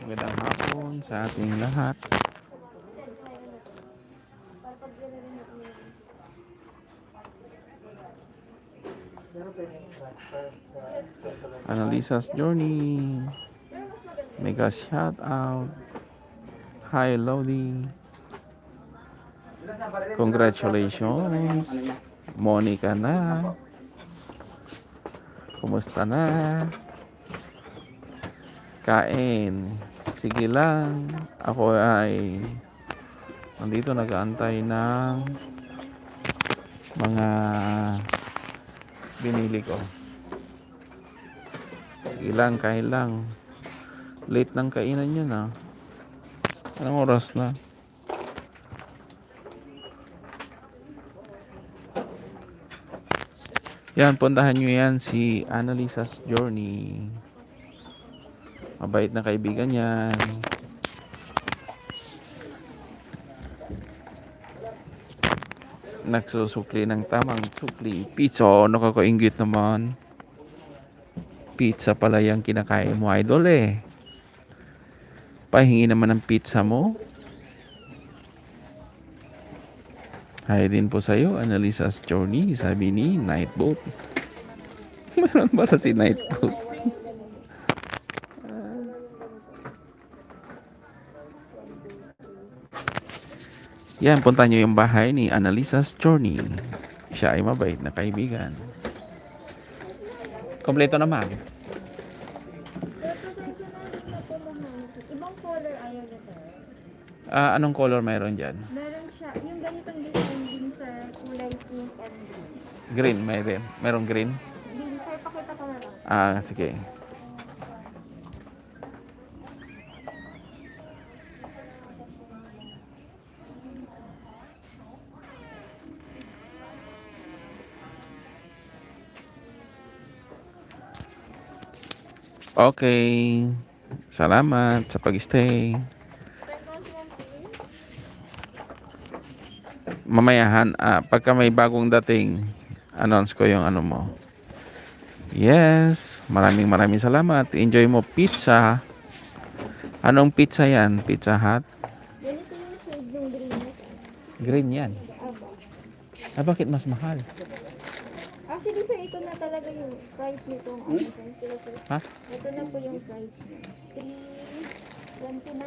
Magandang hapon sa ating lahat. Annalisa's Journey. Mega shout out. Hi Lodi. Congratulations. Monica na. Kumusta na? Kain. Sige lang. Ako ay nandito nag-aantay ng mga binili ko. Sige lang, kain lang. Late ng kainan yun ah. Anong oras na? Yan, puntahan nyo yan si Annalisa's Journey. Mabait na kaibigan yan. Nagsusukli ng tamang sukli. Pizza, nakakaingit naman. Pizza pala yung kinakain mo, idol eh. Pahingi naman ng pizza mo. Hi din po sa'yo, Annalisa's Journey. Sabi ni Nightboat. Meron pala si Nightboat. Yan, punta nyo yung bahay ni Annalisa's Journey. Siya ay mabait na kaibigan. Kompleto naman. Ibang color ayaw na sir. Anong color mayroon dyan? Meron siya, yung ganitong design din sir, kulay pink and green. Green, mayroon. Merong green? Green sir, pakita ko na lang. Sige. Okay. Salamat sa pag-stay. Mamayahan, pagka may bagong dating, announce ko yung ano mo. Yes. Maraming salamat. Enjoy mo pizza. Anong pizza yan? Pizza Hut? Ganito yung shade ng green na sir. Green yan. Bakit mas mahal? Actually sir, ito na talaga yung price nito. Ha? Ito na po yung price niya. 329?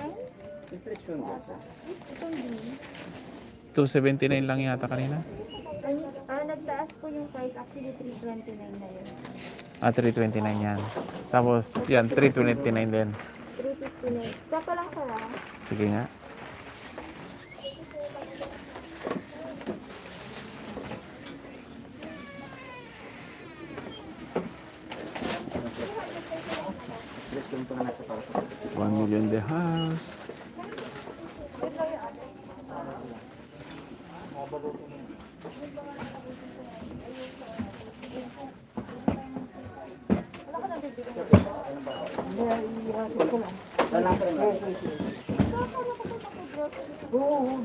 Itong green. 279 lang yata kanina. Nagtaas po yung price. Actually, 329 na yun. 329 yan. Tapos, yan, 329 din. 359. Saka lang sir Sige nga. $1 million the house.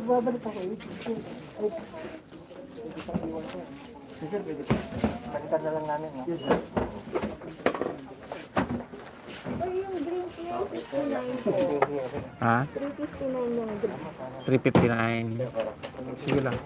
Babalik ako eh. Balikan na lang namin. yung green tea, 59 po. 359 359 yung green. 359. Sige lang.